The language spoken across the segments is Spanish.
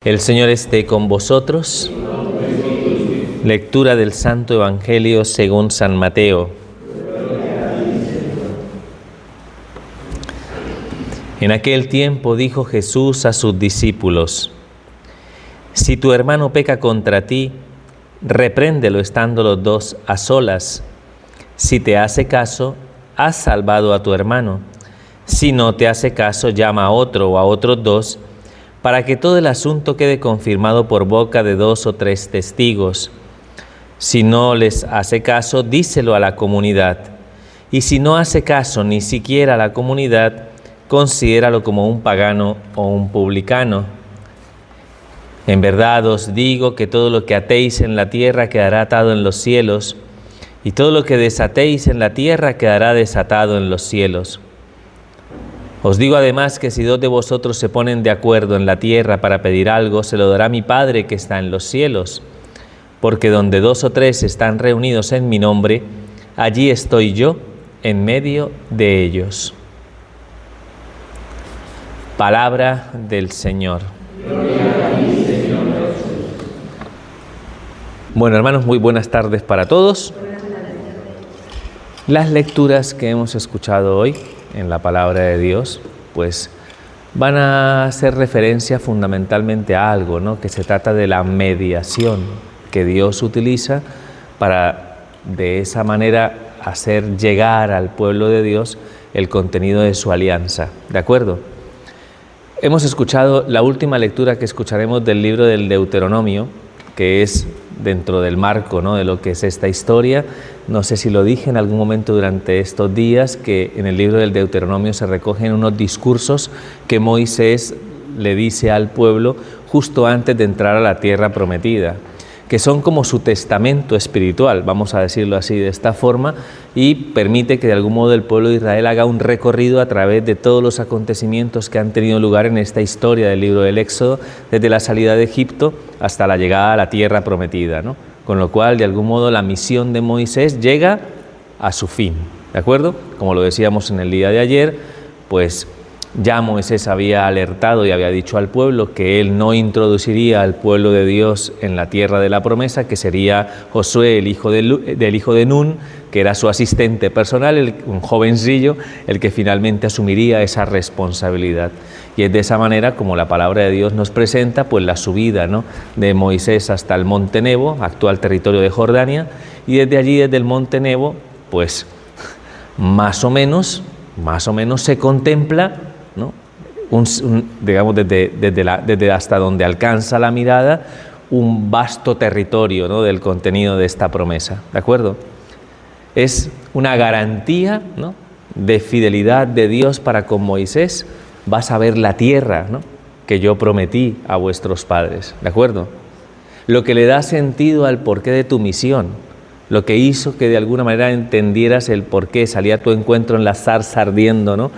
El Señor esté con vosotros. Lectura del Santo Evangelio según San Mateo. En aquel tiempo dijo Jesús a sus discípulos: Si tu hermano peca contra ti, repréndelo estando los dos a solas. Si te hace caso, has salvado a tu hermano. Si no te hace caso, llama a otro o a otros dos, para que todo el asunto quede confirmado por boca de 2 o 3 testigos. Si no les hace caso, díselo a la comunidad. Y si no hace caso ni siquiera a la comunidad, considéralo como un pagano o un publicano. En verdad os digo que todo lo que atéis en la tierra quedará atado en los cielos, y todo lo que desatéis en la tierra quedará desatado en los cielos. Os digo además que si 2 de vosotros se ponen de acuerdo en la tierra para pedir algo, se lo dará mi Padre que está en los cielos. Porque donde 2 o 3 están reunidos en mi nombre, allí estoy yo en medio de ellos. Palabra del Señor. Bueno, hermanos, muy buenas tardes para todos. Las lecturas que hemos escuchado hoy en la palabra de Dios, pues van a hacer referencia fundamentalmente a algo, ¿no? Que se trata de la mediación que Dios utiliza para de esa manera hacer llegar al pueblo de Dios el contenido de su alianza, ¿de acuerdo? Hemos escuchado la última lectura que escucharemos del libro del Deuteronomio, que es dentro del marco, ¿no?, de lo que es esta historia. No sé si lo dije en algún momento durante estos días, que en el libro del Deuteronomio se recogen unos discursos que Moisés le dice al pueblo justo antes de entrar a la tierra prometida, que son como su testamento espiritual, vamos a decirlo así, de esta forma, y permite que de algún modo el pueblo de Israel haga un recorrido a través de todos los acontecimientos que han tenido lugar en esta historia del libro del Éxodo, desde la salida de Egipto hasta la llegada a la tierra prometida, ¿no? Con lo cual, de algún modo, la misión de Moisés llega a su fin, ¿de acuerdo? Como lo decíamos en el día de ayer, pues ya Moisés había alertado y había dicho al pueblo que él no introduciría al pueblo de Dios en la tierra de la promesa, que sería Josué, el hijo del hijo de Nun, que era su asistente personal, un jovencillo, el que finalmente asumiría esa responsabilidad. Y es de esa manera como la palabra de Dios nos presenta pues la subida, ¿no?, de Moisés hasta el monte Nebo, actual territorio de Jordania, y desde allí, desde el monte Nebo, pues más o menos se contempla, ¿no?, digamos desde hasta donde alcanza la mirada, un vasto territorio, ¿no?, del contenido de esta promesa, ¿de acuerdo? Es una garantía, ¿no?, de fidelidad de Dios para con Moisés. Vas a ver la tierra, ¿no?, que yo prometí a vuestros padres, ¿de acuerdo? Lo que le da sentido al porqué de tu misión, lo que hizo que de alguna manera entendieras el porqué, salía a tu encuentro en la zarza ardiendo, ¿no?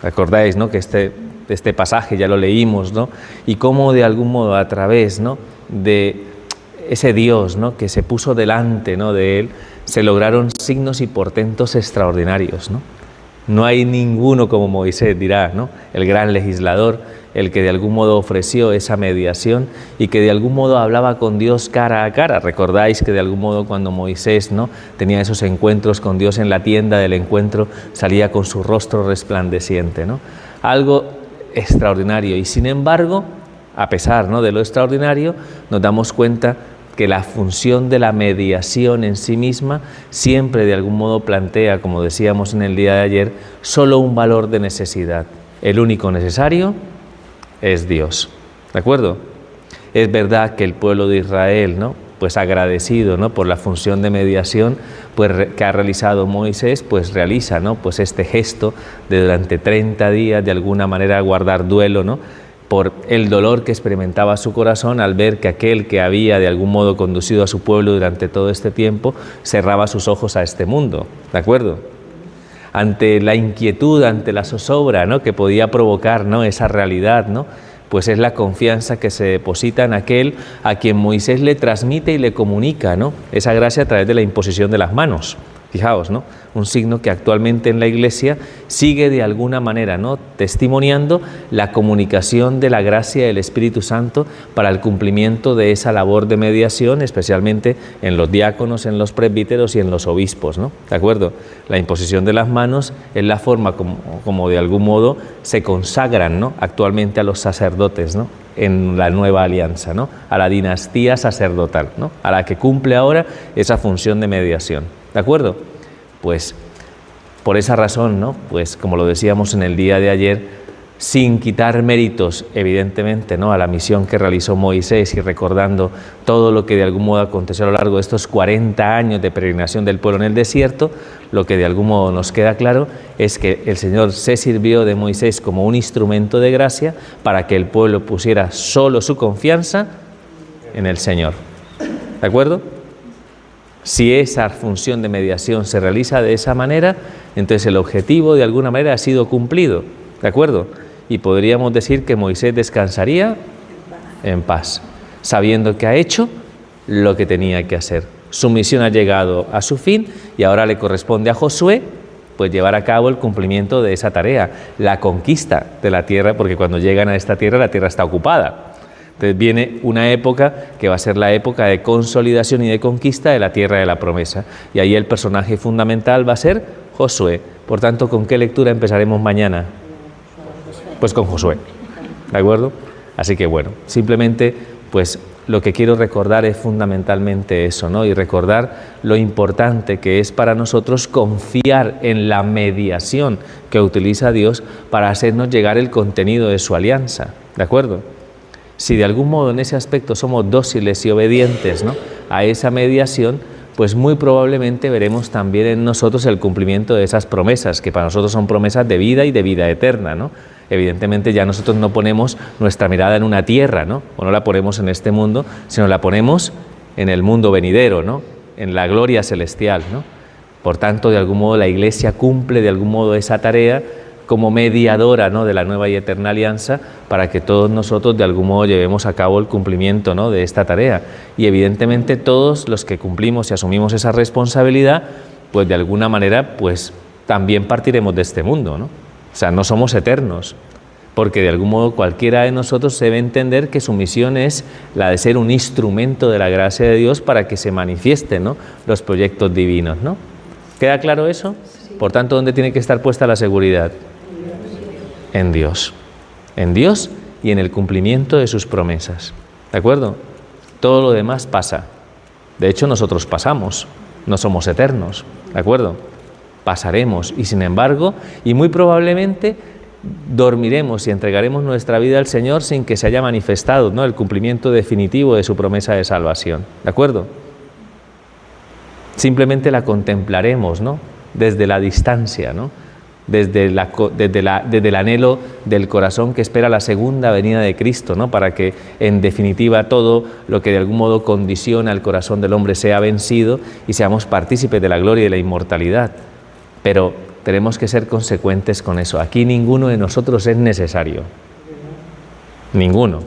Recordáis, ¿no?, que este pasaje ya lo leímos, ¿no? Y cómo de algún modo a través, ¿no?, de ese Dios, ¿no?, que se puso delante, ¿no?, de él, se lograron signos y portentos extraordinarios, ¿no? No hay ninguno como Moisés, dirá, ¿no?, el gran legislador, el que de algún modo ofreció esa mediación y que de algún modo hablaba con Dios cara a cara. Recordáis que de algún modo cuando Moisés, ¿no?, tenía esos encuentros con Dios en la tienda del encuentro, salía con su rostro resplandeciente, ¿no? Algo extraordinario. Y sin embargo, a pesar, ¿no?, de lo extraordinario, nos damos cuenta que la función de la mediación en sí misma siempre de algún modo plantea, como decíamos en el día de ayer, solo un valor de necesidad. El único necesario es Dios, ¿de acuerdo? Es verdad que el pueblo de Israel, ¿no?, pues agradecido, ¿no?, por la función de mediación pues que ha realizado Moisés, pues realiza, ¿no?, pues este gesto de durante 30 días de alguna manera guardar duelo, ¿no?, por el dolor que experimentaba su corazón al ver que aquel que había de algún modo conducido a su pueblo durante todo este tiempo cerraba sus ojos a este mundo, ¿de acuerdo? Ante la inquietud, ante la zozobra, ¿no?, que podía provocar, ¿no?, esa realidad, ¿no?, pues es la confianza que se deposita en aquel a quien Moisés le transmite y le comunica, ¿no?, esa gracia a través de la imposición de las manos, Fijaos, ¿no? Un signo que actualmente en la Iglesia sigue de alguna manera, ¿no?, testimoniando la comunicación de la gracia del Espíritu Santo para el cumplimiento de esa labor de mediación, especialmente en los diáconos, en los presbíteros y en los obispos, ¿no? ¿De acuerdo? La imposición de las manos es la forma como de algún modo se consagran, ¿no?, actualmente a los sacerdotes, ¿no?, en la nueva alianza, ¿no?, a la dinastía sacerdotal, ¿no?, a la que cumple ahora esa función de mediación. ¿De acuerdo? Pues por esa razón, ¿no?, pues como lo decíamos en el día de ayer, sin quitar méritos, evidentemente, ¿no?, a la misión que realizó Moisés y recordando todo lo que de algún modo aconteció a lo largo de estos 40 años de peregrinación del pueblo en el desierto, lo que de algún modo nos queda claro es que el Señor se sirvió de Moisés como un instrumento de gracia para que el pueblo pusiera solo su confianza en el Señor. ¿De acuerdo? Si esa función de mediación se realiza de esa manera, entonces el objetivo de alguna manera ha sido cumplido, ¿de acuerdo? Y podríamos decir que Moisés descansaría en paz, sabiendo que ha hecho lo que tenía que hacer. Su misión ha llegado a su fin y ahora le corresponde a Josué pues llevar a cabo el cumplimiento de esa tarea, la conquista de la tierra, porque cuando llegan a esta tierra, la tierra está ocupada. Entonces viene una época que va a ser la época de consolidación y de conquista de la tierra de la promesa. Y ahí el personaje fundamental va a ser Josué. Por tanto, ¿con qué lectura empezaremos mañana? Pues con Josué. ¿De acuerdo? Así que bueno, simplemente pues lo que quiero recordar es fundamentalmente eso, ¿no? Y recordar lo importante que es para nosotros confiar en la mediación que utiliza Dios para hacernos llegar el contenido de su alianza. ¿De acuerdo? Si de algún modo en ese aspecto somos dóciles y obedientes, ¿no?, a esa mediación, pues muy probablemente veremos también en nosotros el cumplimiento de esas promesas, que para nosotros son promesas de vida y de vida eterna, ¿no? Evidentemente ya nosotros no ponemos nuestra mirada en una tierra, ¿no?, o no la ponemos en este mundo, sino la ponemos en el mundo venidero, ¿no?, en la gloria celestial, ¿no? Por tanto, de algún modo la Iglesia cumple de algún modo esa tarea como mediadora, ¿no?, de la nueva y eterna alianza, para que todos nosotros de algún modo llevemos a cabo el cumplimiento, ¿no?, de esta tarea. Y evidentemente todos los que cumplimos y asumimos esa responsabilidad, pues de alguna manera pues también partiremos de este mundo, ¿no? O sea, no somos eternos, porque de algún modo cualquiera de nosotros debe entender que su misión es la de ser un instrumento de la gracia de Dios para que se manifiesten, ¿no?, los proyectos divinos, ¿no? ¿Queda claro eso? Por tanto, ¿dónde tiene que estar puesta la seguridad? En Dios y en el cumplimiento de sus promesas, ¿de acuerdo? Todo lo demás pasa. De hecho, nosotros pasamos, no somos eternos, ¿de acuerdo? Pasaremos y sin embargo, y muy probablemente dormiremos y entregaremos nuestra vida al Señor sin que se haya manifestado, ¿no?, el cumplimiento definitivo de su promesa de salvación, ¿de acuerdo? Simplemente la contemplaremos, ¿no?, desde la distancia, ¿no?, desde el anhelo del corazón que espera la segunda venida de Cristo, ¿no?, para que en definitiva todo lo que de algún modo condiciona el corazón del hombre sea vencido y seamos partícipes de la gloria y de la inmortalidad. Pero tenemos que ser consecuentes con eso. Aquí ninguno de nosotros es necesario. Ninguno.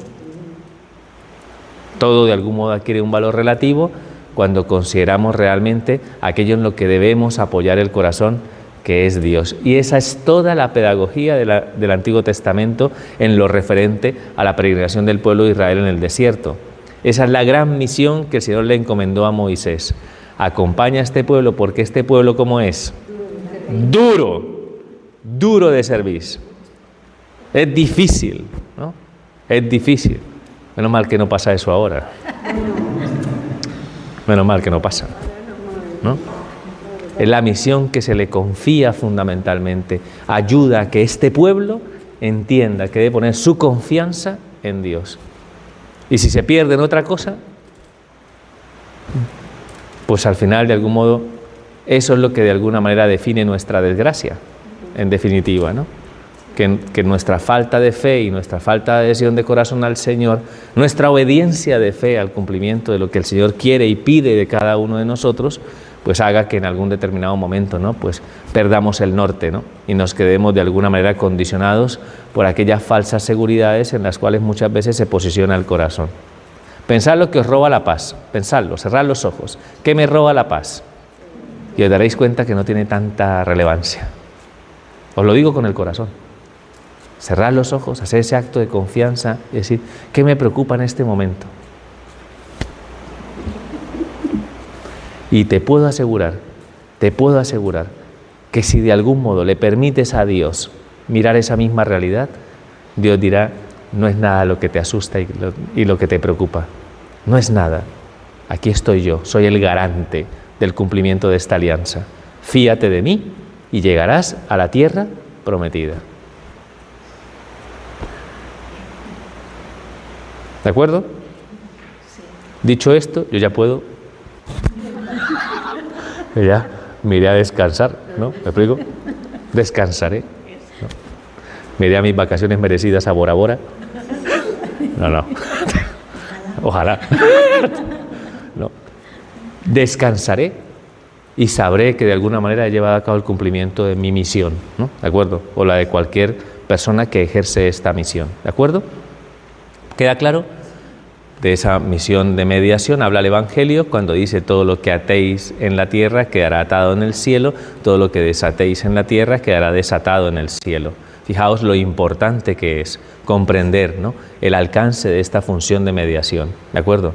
Todo de algún modo adquiere un valor relativo cuando consideramos realmente aquello en lo que debemos apoyar el corazón, que es Dios. Y esa es toda la pedagogía del Antiguo Testamento en lo referente a la peregrinación del pueblo de Israel en el desierto. Esa es la gran misión que el Señor le encomendó a Moisés. Acompaña a este pueblo porque este pueblo, ¿cómo es? Duro de servir. Es difícil, ¿no? Es difícil. Menos mal que no pasa eso ahora. Menos mal que no pasa, ¿no? Es la misión que se le confía fundamentalmente. Ayuda a que este pueblo entienda que debe poner su confianza en Dios. Y si se pierde en otra cosa, pues al final, de algún modo, eso es lo que de alguna manera define nuestra desgracia, en definitiva, ¿no? Que nuestra falta de fe y nuestra falta de adhesión de corazón al Señor, nuestra obediencia de fe al cumplimiento de lo que el Señor quiere y pide de cada uno de nosotros, pues haga que en algún determinado momento, ¿no?, pues perdamos el norte, ¿no?, y nos quedemos de alguna manera condicionados por aquellas falsas seguridades en las cuales muchas veces se posiciona el corazón. Pensad lo que os roba la paz, pensadlo, cerrad los ojos. ¿Qué me roba la paz? y os daréis cuenta que no tiene tanta relevancia. Os lo digo con el corazón. Cerrar los ojos, hacer ese acto de confianza y decir, ¿qué me preocupa en este momento? Y te puedo asegurar que si de algún modo le permites a Dios mirar esa misma realidad, Dios dirá, no es nada lo que te asusta y lo que te preocupa. No es nada. Aquí estoy yo, soy el garante del cumplimiento de esta alianza. Fíate de mí y llegarás a la tierra prometida. ¿De acuerdo? Sí. Dicho esto, yo ya puedo... Ya me iré a descansar, ¿no? ¿Me explico? Descansaré, ¿no? Me iré a mis vacaciones merecidas a Bora Bora. No. Ojalá. No. Descansaré y sabré que de alguna manera he llevado a cabo el cumplimiento de mi misión, ¿no? ¿De acuerdo? O la de cualquier persona que ejerce esta misión, ¿de acuerdo? ¿Queda claro? De esa misión de mediación habla el Evangelio cuando dice todo lo que atéis en la tierra quedará atado en el cielo, todo lo que desatéis en la tierra quedará desatado en el cielo. Fijaos lo importante que es comprender, ¿no?, el alcance de esta función de mediación, ¿de acuerdo?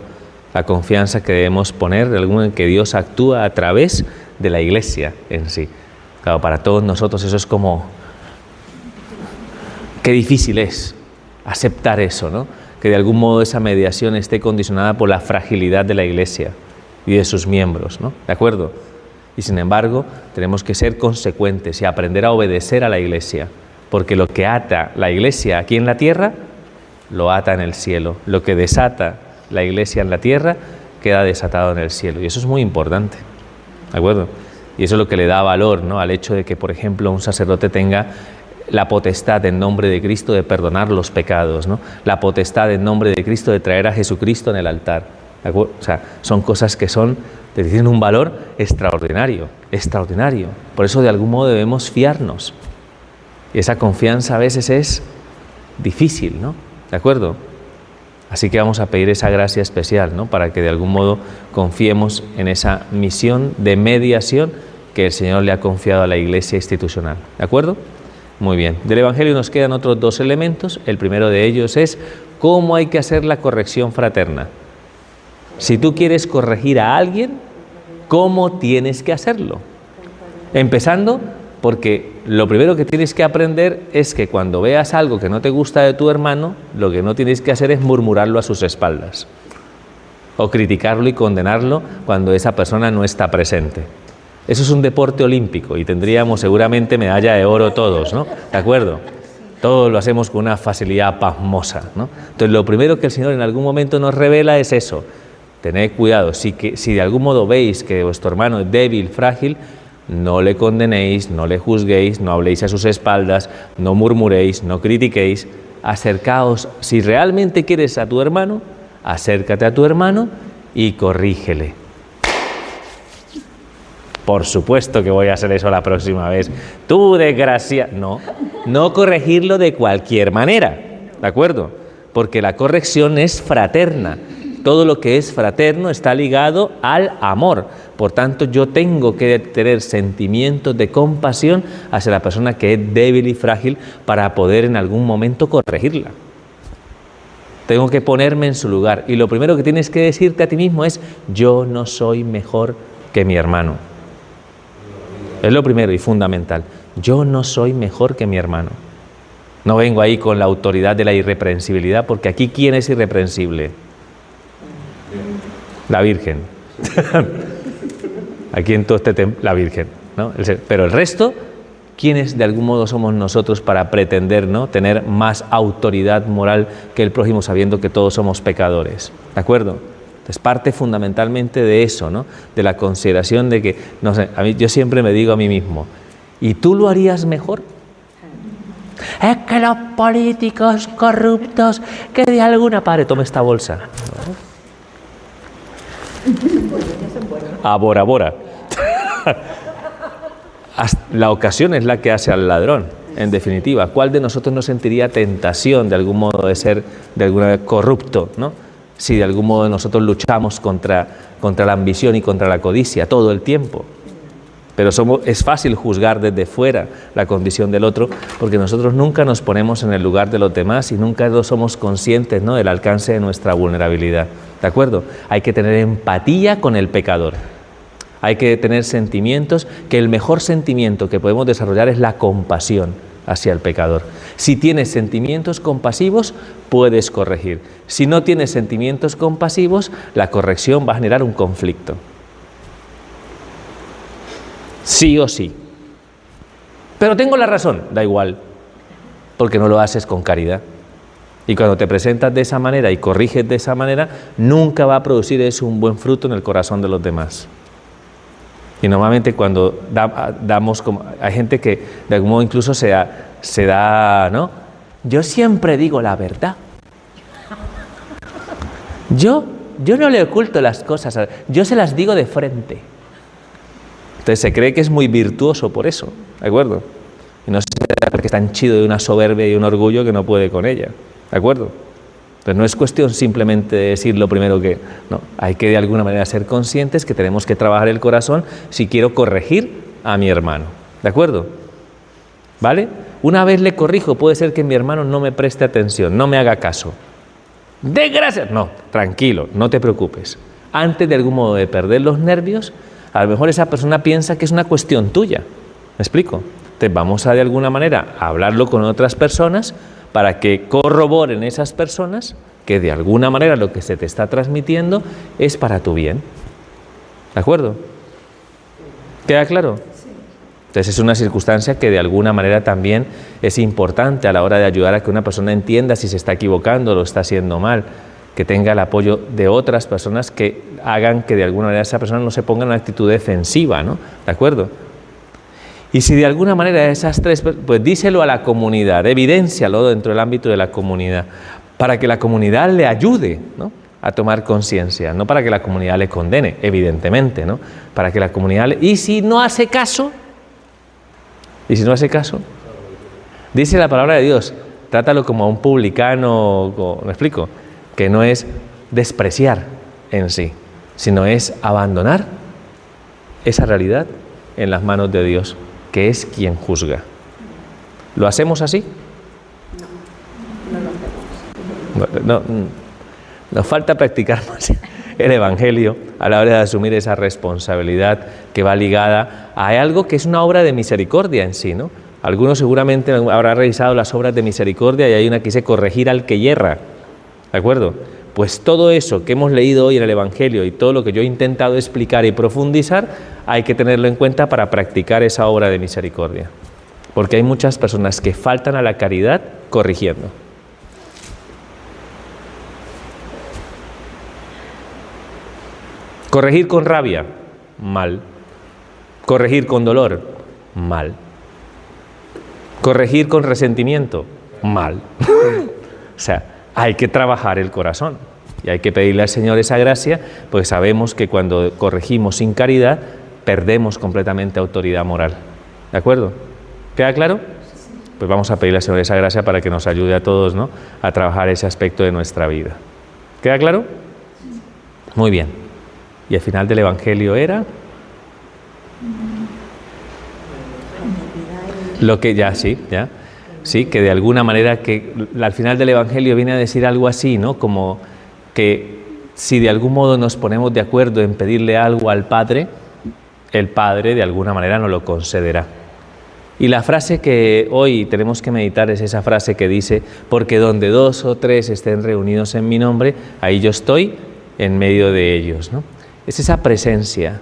La confianza que debemos poner de alguno en que Dios actúa a través de la Iglesia en sí. Claro, para todos nosotros eso es como... Qué difícil es aceptar eso, ¿no? Que de algún modo esa mediación esté condicionada por la fragilidad de la Iglesia y de sus miembros, ¿no? ¿De acuerdo? Y sin embargo, tenemos que ser consecuentes y aprender a obedecer a la Iglesia, porque lo que ata la Iglesia aquí en la tierra, lo ata en el cielo. Lo que desata la Iglesia en la tierra, queda desatado en el cielo. Y eso es muy importante, ¿de acuerdo? Y eso es lo que le da valor, ¿no?, al hecho de que, por ejemplo, un sacerdote tenga la potestad en nombre de Cristo de perdonar los pecados, ¿no? La potestad en nombre de Cristo de traer a Jesucristo en el altar. ¿De acuerdo? O sea, son cosas que tienen un valor extraordinario, extraordinario. Por eso de algún modo debemos fiarnos. Y esa confianza a veces es difícil, ¿no? ¿De acuerdo? Así que vamos a pedir esa gracia especial, ¿no?, para que de algún modo confiemos en esa misión de mediación que el Señor le ha confiado a la Iglesia institucional. ¿De acuerdo? Muy bien. Del Evangelio nos quedan otros dos elementos. El primero de ellos es cómo hay que hacer la corrección fraterna. Si tú quieres corregir a alguien, ¿cómo tienes que hacerlo? Empezando porque lo primero que tienes que aprender es que cuando veas algo que no te gusta de tu hermano, lo que no tienes que hacer es murmurarlo a sus espaldas o criticarlo y condenarlo cuando esa persona no está presente. Eso es un deporte olímpico y tendríamos seguramente medalla de oro todos, ¿no? ¿De acuerdo? Todos lo hacemos con una facilidad pasmosa, ¿no? Entonces, lo primero que el Señor en algún momento nos revela es eso. Tened cuidado, si de algún modo veis que vuestro hermano es débil, frágil, no le condenéis, no le juzguéis, no habléis a sus espaldas, no murmuréis, no critiquéis. Acercaos, si realmente quieres a tu hermano, acércate a tu hermano y corrígele. Por supuesto que voy a hacer eso la próxima vez. Tú, desgracia... No corregirlo de cualquier manera, ¿de acuerdo? Porque la corrección es fraterna. Todo lo que es fraterno está ligado al amor. Por tanto, yo tengo que tener sentimientos de compasión hacia la persona que es débil y frágil para poder en algún momento corregirla. Tengo que ponerme en su lugar. Y lo primero que tienes que decirte a ti mismo es: yo no soy mejor que mi hermano. Es lo primero y fundamental. Yo no soy mejor que mi hermano. No vengo ahí con la autoridad de la irreprensibilidad, porque aquí, ¿quién es irreprensible? La Virgen. Aquí en todo este templo, la Virgen, ¿no? Pero el resto, ¿quiénes de algún modo somos nosotros para pretender, ¿no?, tener más autoridad moral que el prójimo, sabiendo que todos somos pecadores? ¿De acuerdo? Es parte fundamentalmente de eso, ¿no?, de la consideración de que, no sé, yo siempre me digo a mí mismo, ¿y tú lo harías mejor? Es que los políticos corruptos, que de alguna parte, tome esta bolsa, ¿no? A Bora Bora. La ocasión es la que hace al ladrón, en definitiva. ¿Cuál de nosotros no sentiría tentación de algún modo de ser de alguna vez corrupto, ¿no?, si de algún modo nosotros luchamos contra la ambición y contra la codicia todo el tiempo? Pero es fácil juzgar desde fuera la condición del otro, porque nosotros nunca nos ponemos en el lugar de los demás y nunca somos conscientes, ¿no?, del alcance de nuestra vulnerabilidad. ¿De acuerdo? Hay que tener empatía con el pecador. Hay que tener sentimientos, que el mejor sentimiento que podemos desarrollar es la compasión hacia el pecador. Si tienes sentimientos compasivos, puedes corregir. Si no tienes sentimientos compasivos, la corrección va a generar un conflicto. Sí o sí. Pero tengo la razón, da igual, porque no lo haces con caridad. Y cuando te presentas de esa manera y corriges de esa manera, nunca va a producir eso un buen fruto en el corazón de los demás. Y normalmente cuando damos, como hay gente que de algún modo incluso se da, ¿no? Yo siempre digo la verdad. Yo no le oculto las cosas, yo se las digo de frente. Entonces se cree que es muy virtuoso por eso, ¿de acuerdo? Y no se da porque es tan chido de una soberbia y un orgullo que no puede con ella, ¿de acuerdo? Entonces no es cuestión simplemente de decir lo primero que... No, hay que de alguna manera ser conscientes que tenemos que trabajar el corazón si quiero corregir a mi hermano, ¿de acuerdo? ¿Vale? Una vez le corrijo, puede ser que mi hermano no me preste atención, no me haga caso. ¡Desgracia! No, tranquilo, no te preocupes. Antes de algún modo de perder los nervios, a lo mejor esa persona piensa que es una cuestión tuya. ¿Me explico? Entonces vamos a de alguna manera a hablarlo con otras personas para que corroboren esas personas que de alguna manera lo que se te está transmitiendo es para tu bien. ¿De acuerdo? ¿Queda claro? Sí. Entonces es una circunstancia que de alguna manera también es importante a la hora de ayudar a que una persona entienda si se está equivocando o lo está haciendo mal, que tenga el apoyo de otras personas que hagan que de alguna manera esa persona no se ponga en una actitud defensiva, ¿no? ¿De acuerdo? Y si de alguna manera esas tres, pues díselo a la comunidad, evidéncialo dentro del ámbito de la comunidad, para que la comunidad le ayude, ¿no?, a tomar conciencia, no para que la comunidad le condene, evidentemente, ¿no? Para que la comunidad y si no hace caso, dice la palabra de Dios, trátalo como a un publicano, ¿me explico? Que no es despreciar en sí, sino es abandonar esa realidad en las manos de Dios, que es quien juzga. ¿Lo hacemos así? No, nos falta practicar más el Evangelio a la hora de asumir esa responsabilidad que va ligada a algo que es una obra de misericordia en sí, ¿no? Algunos seguramente habrán revisado las obras de misericordia y hay una que dice corregir al que yerra, ¿de acuerdo? Pues todo eso que hemos leído hoy en el Evangelio y todo lo que yo he intentado explicar y profundizar, hay que tenerlo en cuenta para practicar esa obra de misericordia. Porque hay muchas personas que faltan a la caridad corrigiendo. Corregir con rabia, mal. Corregir con dolor, mal. Corregir con resentimiento, mal. O sea, hay que trabajar el corazón y hay que pedirle al Señor esa gracia, pues sabemos que cuando corregimos sin caridad, perdemos completamente autoridad moral. ¿De acuerdo? ¿Queda claro? Pues vamos a pedirle al Señor esa gracia para que nos ayude a todos, ¿no?, a trabajar ese aspecto de nuestra vida. ¿Queda claro? Muy bien. Y el final del Evangelio era lo que sí, que de alguna manera que al final del Evangelio viene a decir algo así, ¿no? Como que si de algún modo nos ponemos de acuerdo en pedirle algo al Padre, el Padre de alguna manera nos lo concederá. Y la frase que hoy tenemos que meditar es esa frase que dice, porque donde 2 o 3 estén reunidos en mi nombre, ahí yo estoy en medio de ellos, ¿no? Es esa presencia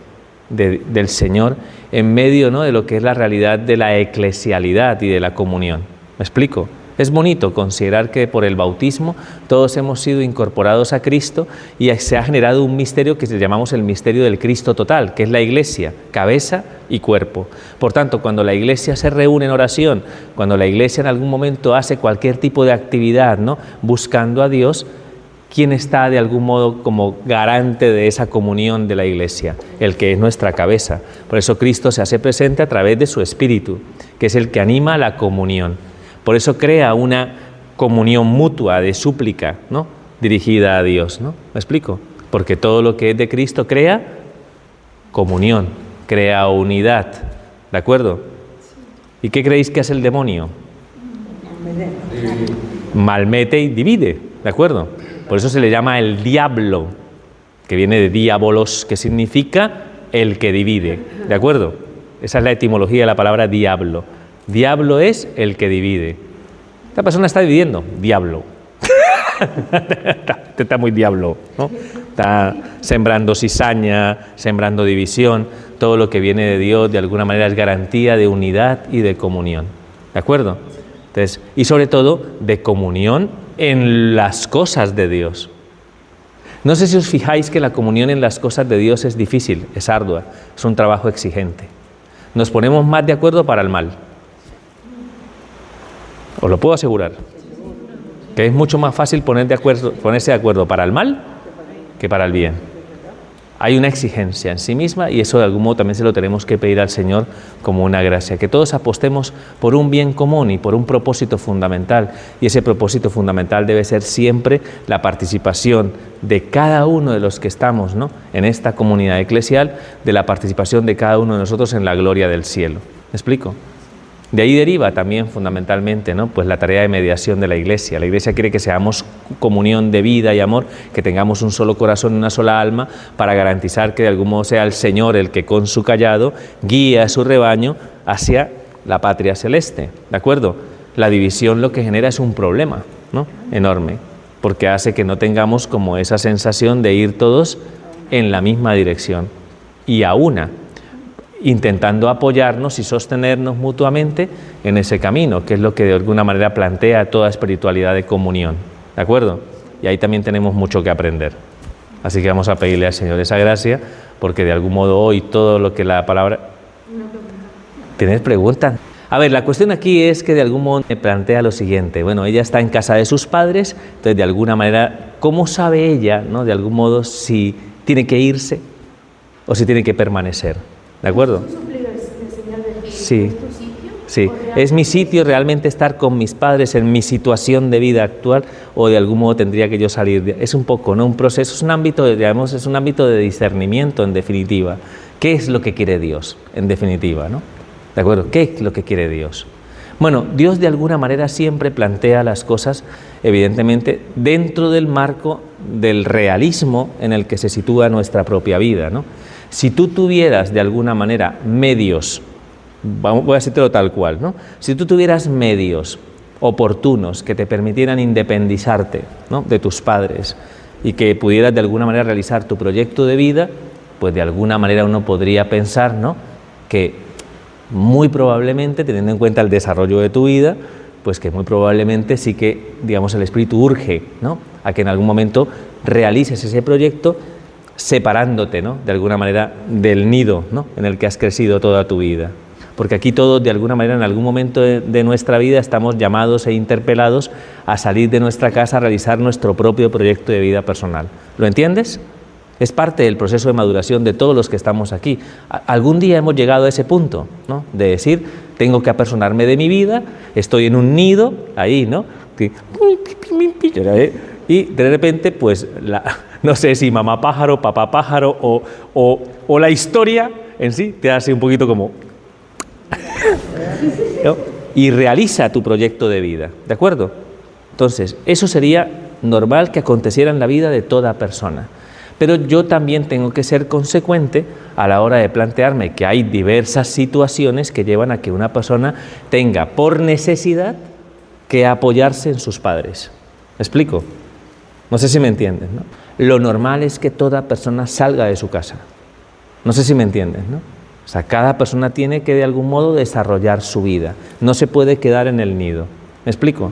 del Señor en medio, ¿no?, de lo que es la realidad de la eclesialidad y de la comunión. ¿Me explico? Es bonito considerar que por el bautismo todos hemos sido incorporados a Cristo y se ha generado un misterio que llamamos el misterio del Cristo total, que es la Iglesia, cabeza y cuerpo. Por tanto, cuando la Iglesia se reúne en oración, cuando la Iglesia en algún momento hace cualquier tipo de actividad, ¿no?, buscando a Dios, ¿quién está de algún modo como garante de esa comunión de la Iglesia? El que es nuestra cabeza. Por eso Cristo se hace presente a través de su Espíritu, que es el que anima la comunión. Por eso crea una comunión mutua de súplica, ¿no?, dirigida a Dios, ¿no? ¿Me explico? Porque todo lo que es de Cristo crea comunión crea unidad, ¿de acuerdo? ¿Y qué creéis que hace el demonio? Malmete y divide, ¿de acuerdo? Por eso se le llama el diablo, que viene de diabolos, que significa el que divide, ¿de acuerdo? Esa es la etimología de la palabra diablo. Diablo es el que divide. Esta persona está dividiendo, diablo. Está muy diablo, ¿no? Está sembrando cizaña, sembrando división. Todo lo que viene de Dios de alguna manera es garantía de unidad y de comunión, ¿de acuerdo? Entonces, y sobre todo de comunión en las cosas de Dios. No sé si os fijáis que la comunión en las cosas de Dios es difícil, es ardua, es un trabajo exigente. Nos ponemos más de acuerdo para el mal. Os lo puedo asegurar. Que es mucho más fácil ponerse de acuerdo para el mal que para el bien. Hay una exigencia en sí misma y eso de algún modo también se lo tenemos que pedir al Señor como una gracia. Que todos apostemos por un bien común y por un propósito fundamental. Y ese propósito fundamental debe ser siempre la participación de cada uno de los que estamos, ¿no?, en esta comunidad eclesial, de la participación de cada uno de nosotros en la gloria del cielo. ¿Me explico? De ahí deriva también fundamentalmente, ¿no?, pues la tarea de mediación de la Iglesia. La Iglesia quiere que seamos comunión de vida y amor, que tengamos un solo corazón y una sola alma, para garantizar que de algún modo sea el Señor el que con su callado guíe a su rebaño hacia la patria celeste, ¿de acuerdo? La división lo que genera es un problema, ¿no?, enorme, porque hace que no tengamos como esa sensación de ir todos en la misma dirección y a una, intentando apoyarnos y sostenernos mutuamente en ese camino, que es lo que de alguna manera plantea toda espiritualidad de comunión, ¿de acuerdo? Y ahí también tenemos mucho que aprender. Así que vamos a pedirle al Señor esa gracia, porque de algún modo hoy todo lo que la palabra... ¿Tienes preguntas? A ver, la cuestión aquí es que de algún modo me plantea lo siguiente. Bueno, ella está en casa de sus padres, entonces de alguna manera, ¿cómo sabe ella, ¿no?, de algún modo, si tiene que irse o si tiene que permanecer? ¿De acuerdo? Sí, sí. ¿Es mi sitio realmente estar con mis padres en mi situación de vida actual o de algún modo tendría que yo salir? Es un poco, ¿no?, un proceso, es un ámbito, digamos, es un ámbito de discernimiento en definitiva. ¿Qué es lo que quiere Dios en definitiva, no? ¿De acuerdo? ¿Qué es lo que quiere Dios? Bueno, Dios de alguna manera siempre plantea las cosas, evidentemente, dentro del marco del realismo en el que se sitúa nuestra propia vida, ¿no? Si tú tuvieras de alguna manera medios, voy a decírtelo tal cual, ¿no?, si tú tuvieras medios oportunos que te permitieran independizarte, ¿no?, de tus padres y que pudieras de alguna manera realizar tu proyecto de vida, pues de alguna manera uno podría pensar, ¿no?, que muy probablemente, teniendo en cuenta el desarrollo de tu vida, pues que muy probablemente sí que, digamos, el Espíritu urge, ¿no?, a que en algún momento realices ese proyecto separándote, ¿no?, de alguna manera del nido, ¿no?, en el que has crecido toda tu vida. Porque aquí todos, de alguna manera, en algún momento de nuestra vida estamos llamados e interpelados a salir de nuestra casa a realizar nuestro propio proyecto de vida personal. ¿Lo entiendes? Es parte del proceso de maduración de todos los que estamos aquí. Algún día hemos llegado a ese punto, ¿no?, de decir, tengo que apersonarme de mi vida, estoy en un nido, ahí, ¿no?, y de repente, pues, no sé si mamá pájaro, papá pájaro o la historia en sí te hace un poquito como... ¿no?, y realiza tu proyecto de vida, ¿de acuerdo? Entonces, eso sería normal que aconteciera en la vida de toda persona. Pero yo también tengo que ser consecuente a la hora de plantearme que hay diversas situaciones que llevan a que una persona tenga por necesidad que apoyarse en sus padres. ¿Me explico? No sé si me entienden, ¿no? Lo normal es que toda persona salga de su casa. No sé si me entienden, ¿no? O sea, cada persona tiene que de algún modo desarrollar su vida. No se puede quedar en el nido. ¿Me explico?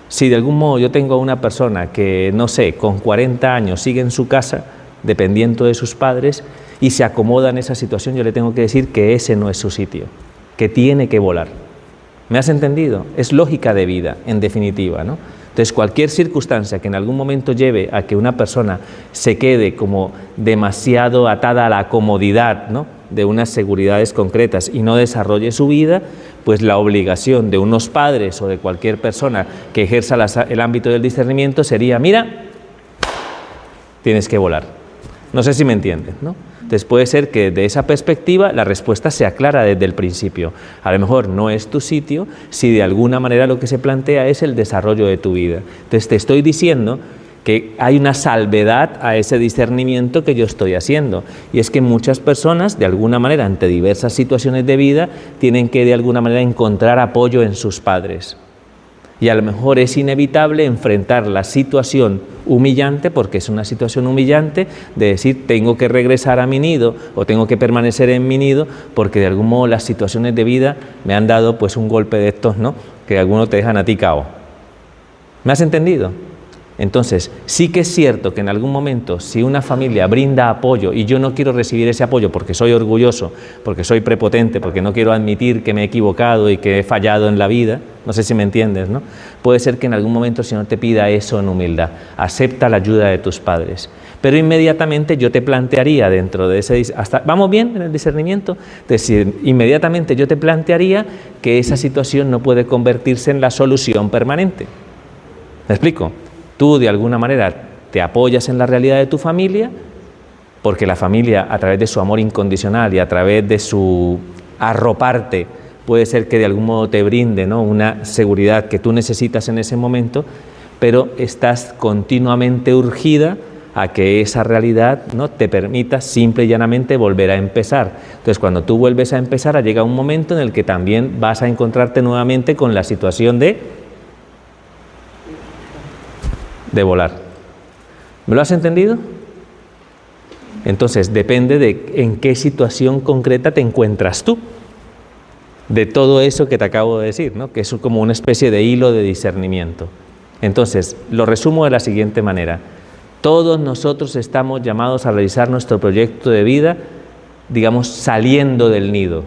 Si de algún modo yo tengo a una persona que, no sé, con 40 años sigue en su casa, dependiendo de sus padres, y se acomoda en esa situación, yo le tengo que decir que ese no es su sitio, que tiene que volar. ¿Me has entendido? Es lógica de vida, en definitiva, ¿no? Entonces, cualquier circunstancia que en algún momento lleve a que una persona se quede como demasiado atada a la comodidad, ¿no?, de unas seguridades concretas y no desarrolle su vida, pues la obligación de unos padres o de cualquier persona que ejerza el ámbito del discernimiento sería, mira, tienes que volar. No sé si me entienden, ¿no? Entonces puede ser que de esa perspectiva la respuesta sea clara desde el principio. A lo mejor no es tu sitio si de alguna manera lo que se plantea es el desarrollo de tu vida. Entonces te estoy diciendo que hay una salvedad a ese discernimiento que yo estoy haciendo. Y es que muchas personas, de alguna manera, ante diversas situaciones de vida, tienen que de alguna manera encontrar apoyo en sus padres. Y a lo mejor es inevitable enfrentar la situación humillante, porque es una situación humillante, de decir tengo que regresar a mi nido o tengo que permanecer en mi nido, porque de algún modo las situaciones de vida me han dado pues un golpe de estos, ¿no? Que algunos te dejan a ti cao. ¿Me has entendido? Entonces, sí que es cierto que en algún momento, si una familia brinda apoyo y yo no quiero recibir ese apoyo porque soy orgulloso, porque soy prepotente, porque no quiero admitir que me he equivocado y que he fallado en la vida, no sé si me entiendes, ¿no? Puede ser que en algún momento el Señor te pida eso en humildad, acepta la ayuda de tus padres. Pero inmediatamente yo te plantearía dentro de ese... ¿Vamos bien en el discernimiento? Es decir, inmediatamente yo te plantearía que esa situación no puede convertirse en la solución permanente. ¿Me explico? Tú de alguna manera te apoyas en la realidad de tu familia, porque la familia a través de su amor incondicional y a través de su arroparte puede ser que de algún modo te brinde, ¿no?, una seguridad que tú necesitas en ese momento, pero estás continuamente urgida a que esa realidad, ¿no?, te permita simple y llanamente volver a empezar. Entonces, cuando tú vuelves a empezar, llega un momento en el que también vas a encontrarte nuevamente con la situación de volar. ¿Me lo has entendido? Entonces, depende de en qué situación concreta te encuentras tú, de todo eso que te acabo de decir, ¿no?, que es como una especie de hilo de discernimiento. Entonces, lo resumo de la siguiente manera. Todos nosotros estamos llamados a realizar nuestro proyecto de vida, digamos, saliendo del nido.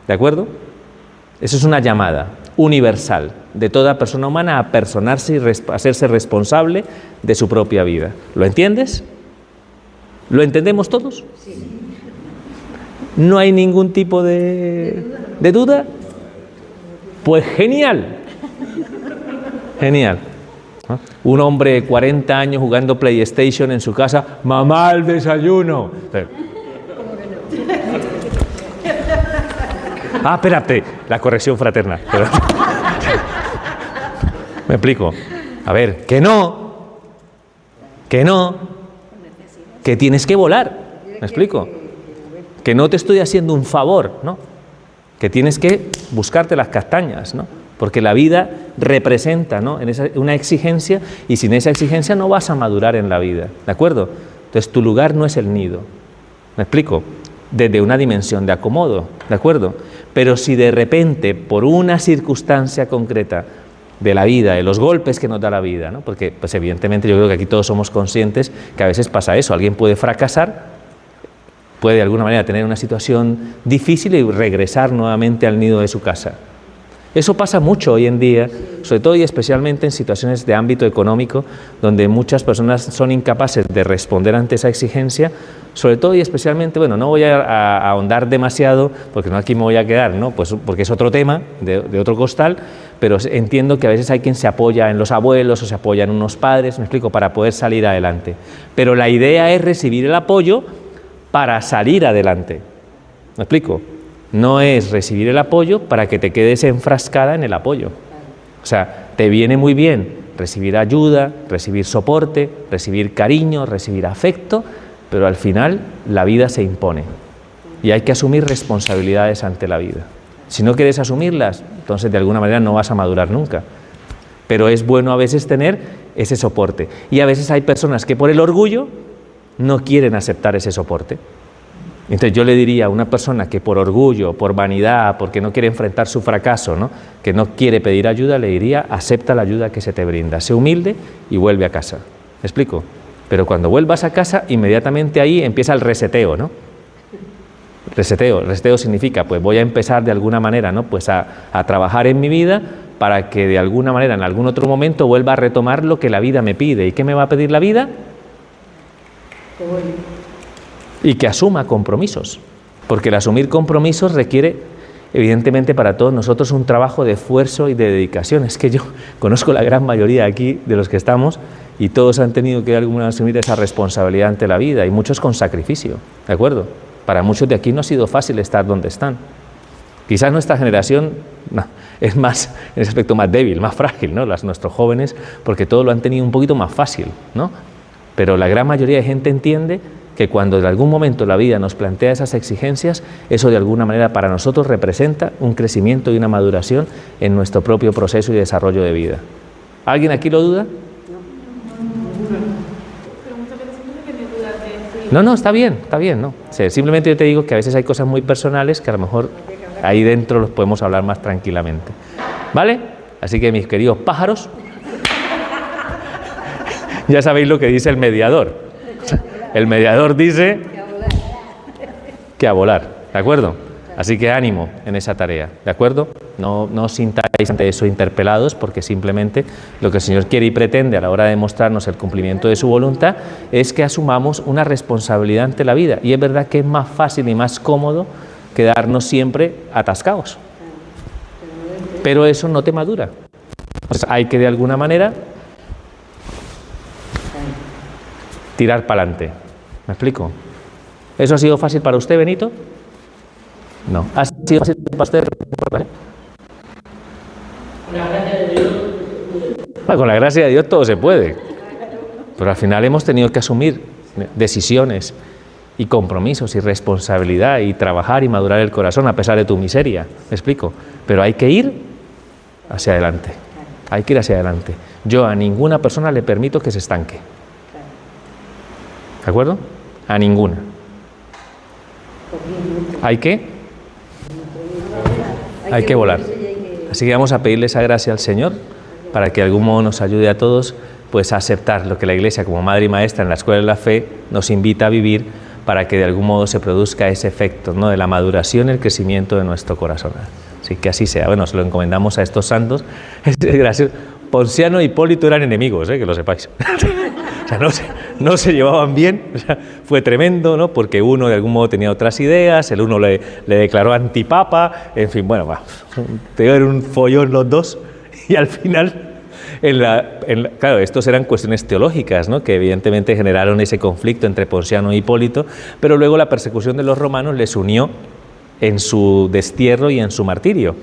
¿De acuerdo? Eso es una llamada universal de toda persona humana a personarse y hacerse responsable de su propia vida. ¿Lo entiendes? ¿Lo entendemos todos? Sí. ¿No hay ningún tipo de duda? Pues genial. Genial. ¿No? Un hombre de 40 años jugando PlayStation en su casa, mamá, el desayuno. Ah, espérate, la corrección fraterna. Me explico. A ver, que tienes que volar. ¿Me explico? Que no te estoy haciendo un favor, ¿no? Que tienes que buscarte las castañas, ¿no? Porque la vida representa, ¿no?, una exigencia, y sin esa exigencia no vas a madurar en la vida, ¿de acuerdo? Entonces tu lugar no es el nido. ¿Me explico? Desde una dimensión de acomodo, ¿de acuerdo? Pero si de repente, por una circunstancia concreta de la vida, de los golpes que nos da la vida, ¿no?, porque pues evidentemente yo creo que aquí todos somos conscientes que a veces pasa eso, alguien puede fracasar, puede de alguna manera tener una situación difícil y regresar nuevamente al nido de su casa. Eso pasa mucho hoy en día, sobre todo y especialmente en situaciones de ámbito económico, donde muchas personas son incapaces de responder ante esa exigencia, sobre todo y especialmente, bueno, no voy a ahondar demasiado, porque no aquí me voy a quedar, ¿no?, pues porque es otro tema, de otro costal, pero entiendo que a veces hay quien se apoya en los abuelos o se apoya en unos padres, me explico, para poder salir adelante. Pero la idea es recibir el apoyo para salir adelante, ¿me explico? No es recibir el apoyo para que te quedes enfrascada en el apoyo. O sea, te viene muy bien recibir ayuda, recibir soporte, recibir cariño, recibir afecto, pero al final la vida se impone y hay que asumir responsabilidades ante la vida. Si no quieres asumirlas, entonces de alguna manera no vas a madurar nunca. Pero es bueno a veces tener ese soporte. Y a veces hay personas que por el orgullo no quieren aceptar ese soporte. Entonces yo le diría a una persona que por orgullo, por vanidad, porque no quiere enfrentar su fracaso, ¿no?, que no quiere pedir ayuda, le diría, acepta la ayuda que se te brinda, sé humilde y vuelve a casa. ¿Me explico? Pero cuando vuelvas a casa, inmediatamente ahí empieza el reseteo, ¿no? Reseteo significa, pues voy a empezar de alguna manera, ¿no?, pues a trabajar en mi vida para que de alguna manera, en algún otro momento, vuelva a retomar lo que la vida me pide. ¿Y qué me va a pedir la vida? Y que asuma compromisos, porque el asumir compromisos requiere evidentemente para todos nosotros un trabajo de esfuerzo y de dedicación. Es que yo conozco la gran mayoría aquí de los que estamos y todos han tenido que alguna vez asumir esa responsabilidad ante la vida y muchos con sacrificio, ¿de acuerdo? Para muchos de aquí no ha sido fácil estar donde están. Quizás nuestra generación es más, en ese aspecto, más débil, más frágil, ¿no? Nuestros jóvenes, porque todo lo han tenido un poquito más fácil, ¿no? Pero la gran mayoría de gente entiende que cuando en algún momento la vida nos plantea esas exigencias, eso de alguna manera para nosotros representa un crecimiento y una maduración en nuestro propio proceso y desarrollo de vida. ¿Alguien aquí lo duda? No, está bien, ¿no? O sea, simplemente yo te digo que a veces hay cosas muy personales que a lo mejor ahí dentro los podemos hablar más tranquilamente. ¿Vale? Así que mis queridos pájaros, ya sabéis lo que dice el mediador. El mediador dice que a volar, ¿de acuerdo? Así que ánimo en esa tarea, ¿de acuerdo? No os sintáis ante eso interpelados, porque simplemente lo que el Señor quiere y pretende a la hora de mostrarnos el cumplimiento de su voluntad es que asumamos una responsabilidad ante la vida. Y es verdad que es más fácil y más cómodo quedarnos siempre atascados. Pero eso no te madura. Entonces hay que de alguna manera tirar para adelante. ¿Me explico? ¿Eso ha sido fácil para usted, Benito? No. ¿Ha sido fácil para usted? Con la gracia de Dios todo se puede. Pero al final hemos tenido que asumir decisiones y compromisos y responsabilidad y trabajar y madurar el corazón a pesar de tu miseria. ¿Me explico? Pero hay que ir hacia adelante. Hay que ir hacia adelante. Yo a ninguna persona le permito que se estanque. ¿De acuerdo? A ninguna. Hay que volar. Así que vamos a pedirle esa gracia al Señor para que de algún modo nos ayude a todos pues a aceptar lo que la Iglesia como madre y maestra en la Escuela de la Fe nos invita a vivir, para que de algún modo se produzca ese efecto, ¿no?, de la maduración y el crecimiento de nuestro corazón. Así que así sea. Bueno, se lo encomendamos a estos santos. Es gracioso. Ponciano e Hipólito eran enemigos, que lo sepáis. O sea, no se llevaban bien. O sea, fue tremendo, ¿no? Porque uno de algún modo tenía otras ideas, el uno le declaró antipapa, en fin, bueno, tuvieron un follón los dos y al final, claro, estos eran cuestiones teológicas, ¿no?, que evidentemente generaron ese conflicto entre Ponciano e Hipólito, pero luego la persecución de los romanos les unió en su destierro y en su martirio,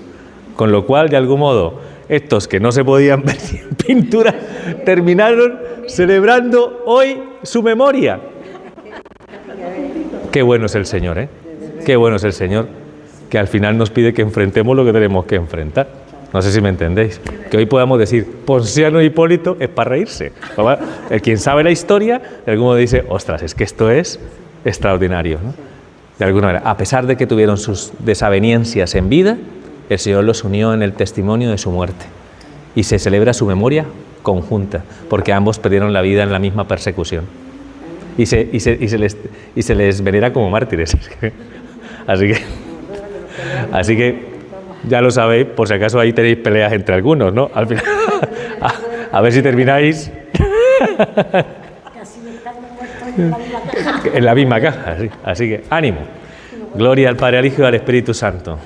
con lo cual, de algún modo, estos que no se podían ver en pintura terminaron celebrando hoy su memoria. Qué bueno es el Señor, ¿eh? Qué bueno es el Señor, que al final nos pide que enfrentemos lo que tenemos que enfrentar. No sé si me entendéis. Que hoy podamos decir, Ponciano e Hipólito es para reírse. El quien sabe la historia, de algún modo dice, ostras, es que esto es extraordinario, ¿no? De alguna manera, a pesar de que tuvieron sus desavenencias en vida, el Señor los unió en el testimonio de su muerte. Y se celebra su memoria conjunta, porque ambos perdieron la vida en la misma persecución. Y se les venera como mártires. Así que ya lo sabéis, por si acaso ahí tenéis peleas entre algunos, ¿no? Al final, a ver si termináis en la misma caja. Así que ánimo. Gloria al Padre, al Hijo y al Espíritu Santo.